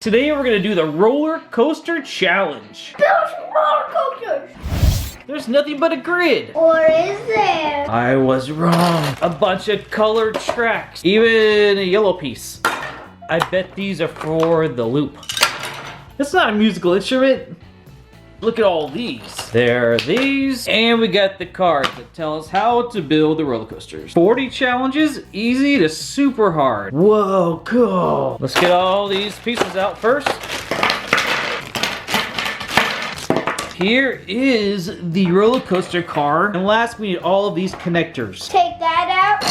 Today we're gonna do the roller coaster challenge. Build roller coasters! There's nothing but a grid. Or is there? I was wrong. A bunch of colored tracks. Even a yellow piece. I bet these are for the loop. That's not a musical instrument. Look at all these. There are these, and we got the cards that tell us how to build the roller coasters. 40 challenges, easy to super hard. Whoa, cool. Let's get all these pieces out first. Here is the roller coaster car. And last, we need all of these connectors. Take that out.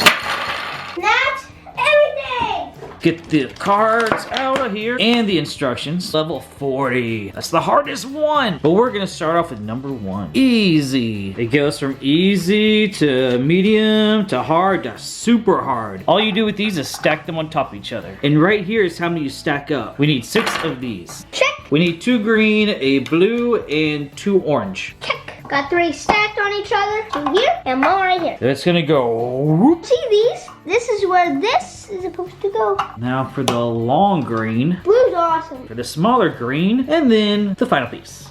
That's everything! Get the cards out of here and the instructions. Level 40. That's the hardest one. But we're gonna start off with number 1. Easy. It goes from easy to medium to hard to super hard. All you do with these is stack them on top of each other. And right here is how many you stack up. We need 6 of these. Check. We need 2 green, a blue, and 2 orange. Check. Got 3 stacked on each other. 2 here and 1 right here. That's gonna go whoop. See these? This is where this is supposed to go. Now for the long green. Blue's awesome. For the smaller green, and then the final piece.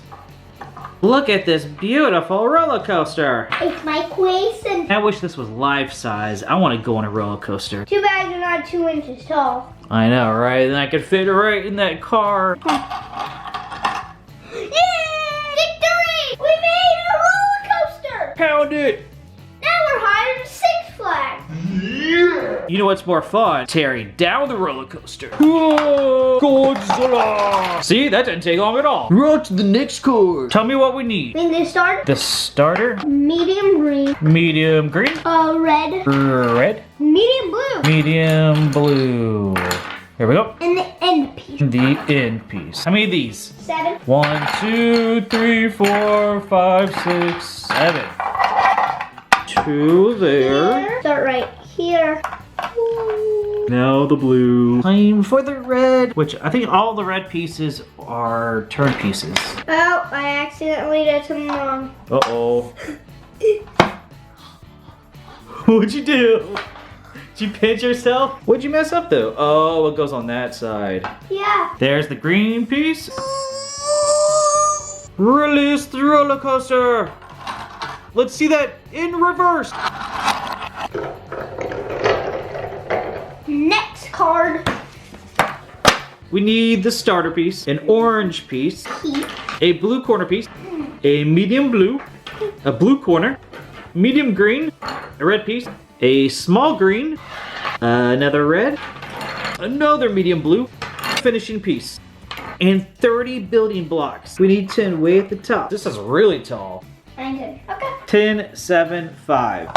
Look at this beautiful roller coaster. It's my quiz and I wish this was life size. I want to go on a roller coaster. too bad you're not 2 inches tall. I know, right? Then I could fit right in that car. Yay! Victory! We made a roller coaster! Pound it! Now we're higher than Six Flags. You know what's more fun? Tearing down the roller coaster. Whoa, Godzilla! See, that didn't take long at all. We're on to the next course. Tell me what we need. Think they start The starter, medium green, medium green, red, red, medium blue, medium blue. Here we go. and the end piece. The end piece. How many of these? 7. 1, 2, 3, 4, 5, 6, 7. 2 there. Here. Start right here. Now the blue. Time for the red, which I think all the red pieces are turn pieces. Oh, I accidentally did something wrong. Uh-oh. What'd you do? Did you pinch yourself? What'd you mess up though? Oh, it goes on that side. Yeah. There's the green piece. Release the roller coaster. Let's see that in reverse. Next card. We need the starter piece, an orange piece, a blue corner piece, a medium blue, a blue corner, medium green, a red piece, a small green, another red, another medium blue, finishing piece, and 30 building blocks. We need 10 way at the top. This is really tall. 9, 10. Okay. 10, 7, 5.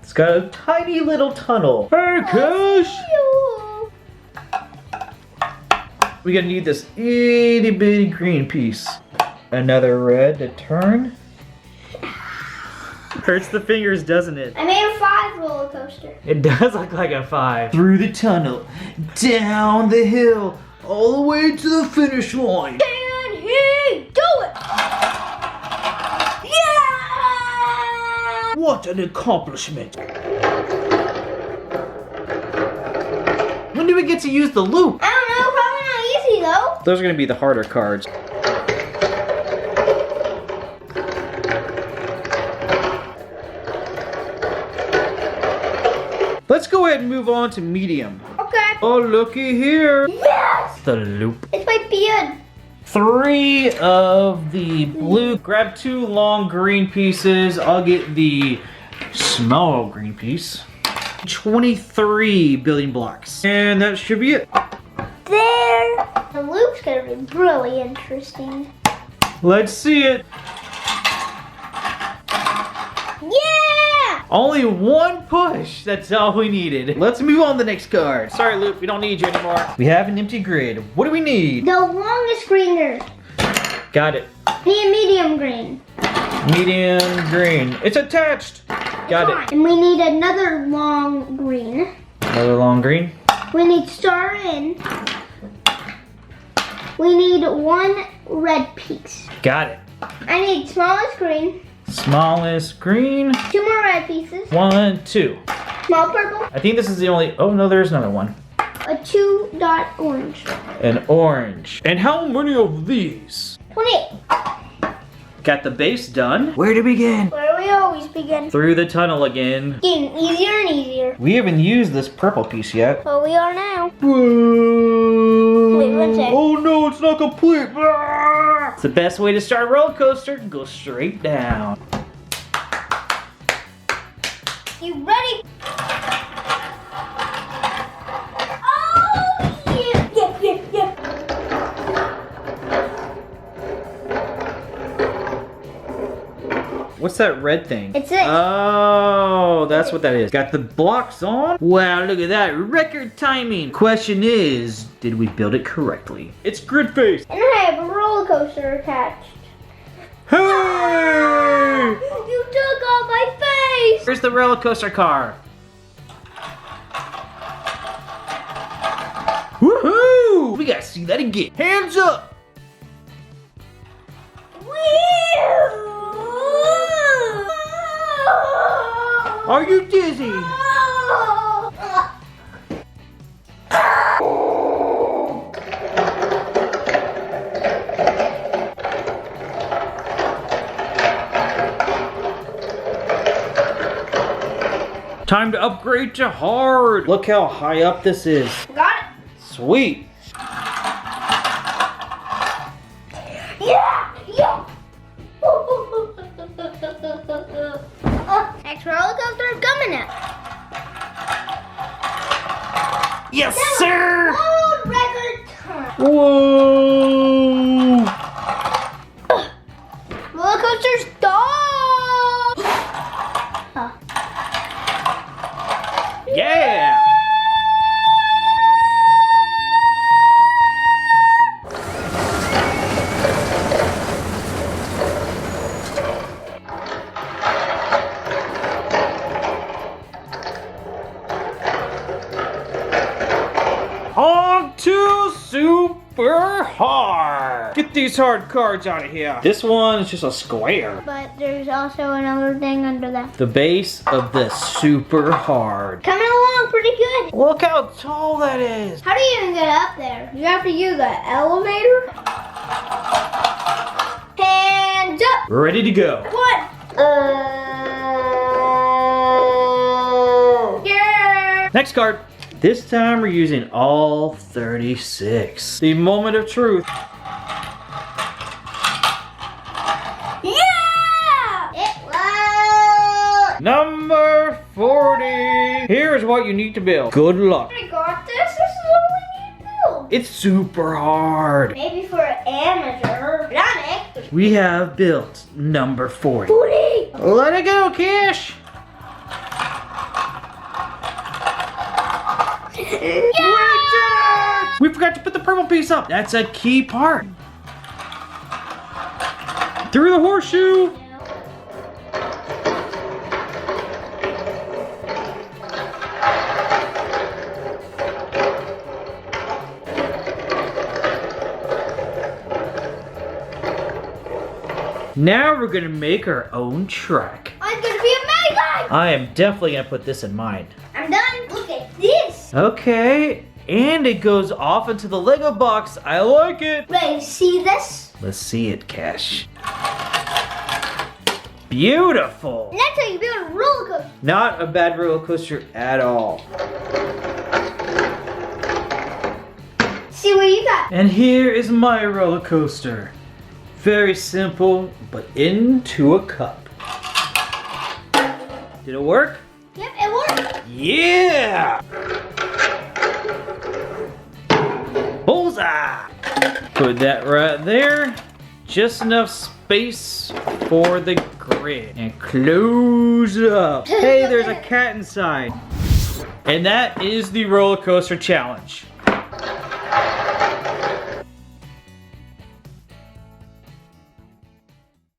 It's got a tiny little tunnel. Hey, Kush! We're gonna need this itty bitty green piece. Another red to turn. Hurts the fingers, doesn't it? I made a 5 roller coaster. It does look like a 5. Through the tunnel, down the hill, all the way to the finish line. Can he do it? Yeah! What an accomplishment. When do we get to use the loop? I don't know, probably not easy though. Those are gonna be the harder cards. Let's go ahead and move on to medium. Okay. Oh, looky here. Yes! The loop. It's my beard. 3 of the blue. Grab 2 long green pieces. I'll get the small green piece. 23 building blocks. And that should be it. There. The loop's gonna be really interesting. Let's see it. Yeah! Only 1 push. That's all we needed. Let's move on to the next card. Sorry, Loop. We don't need you anymore. We have an empty grid. What do we need? The longest greener. Got it. Need a medium green. Medium green. It's attached. Got it. And we need another long green. Another long green. We need star in. We need 1 red piece. Got it. I need smallest green. Smallest green. 2 more red pieces. 1, 2. Small purple. I think this is the only, oh no, there's another one. A 2-dot orange. An orange. And how many of these? 28. Got the base done. Where to begin? Where we always begin. Through the tunnel again. Getting easier and easier. We haven't used this purple piece yet. But we are now. Wait, one sec. Oh no, it's not complete. It's the best way to start a roller coaster. Go straight down. You ready? Oh, yeah. Yeah. What's that red thing? It's it. Oh, that's what that is. Got the blocks on. Wow, look at that. Record timing. Question is, did we build it correctly? It's grid face. And I have a roller coaster attached. Hey! You took off my face! Here's the roller coaster car. Woohoo! We gotta see that again. Hands up! Are you dizzy? Time to upgrade to hard. Look how high up this is. Got it. Sweet. Yeah. Next roller coaster is coming up. Yes, sir. World record time. Whoa. Roller coaster stop. Yeah. On to super hard. Get these hard cards out of here. This one is just a square. But there's also another thing under that. The base of the super hard. Coming along pretty good. Look how tall that is. How do you even get up there? You have to use an elevator. Hands up. Ready to go. What? Yeah. Next card. This time we're using all 36. The moment of truth. Yeah. It was. Number 40. Here's what you need to build. Good luck. I got this. This is what we need to build. It's super hard. Maybe for an amateur. But I'm an expert. We have built number 40. 40. Let it go, Kish. Yeah. We forgot to put the purple piece up. That's a key part. Through the horseshoe. Now we're gonna make our own track. I'm gonna be amazing. I am definitely gonna put this in mine. I'm done. Look at this. Okay, and it goes off into the Lego box. I like it. Ready to see this? Let's see it, Cash. Beautiful. And that's how you build a roller coaster. Not a bad roller coaster at all. See what you got. And here is my roller coaster. Very simple, but into a cup. Did it work? Yep, it worked. Yeah! Bullseye! Put that right there. Just enough space for the grid. And close it up. Hey, there's a cat inside. And that is the roller coaster challenge.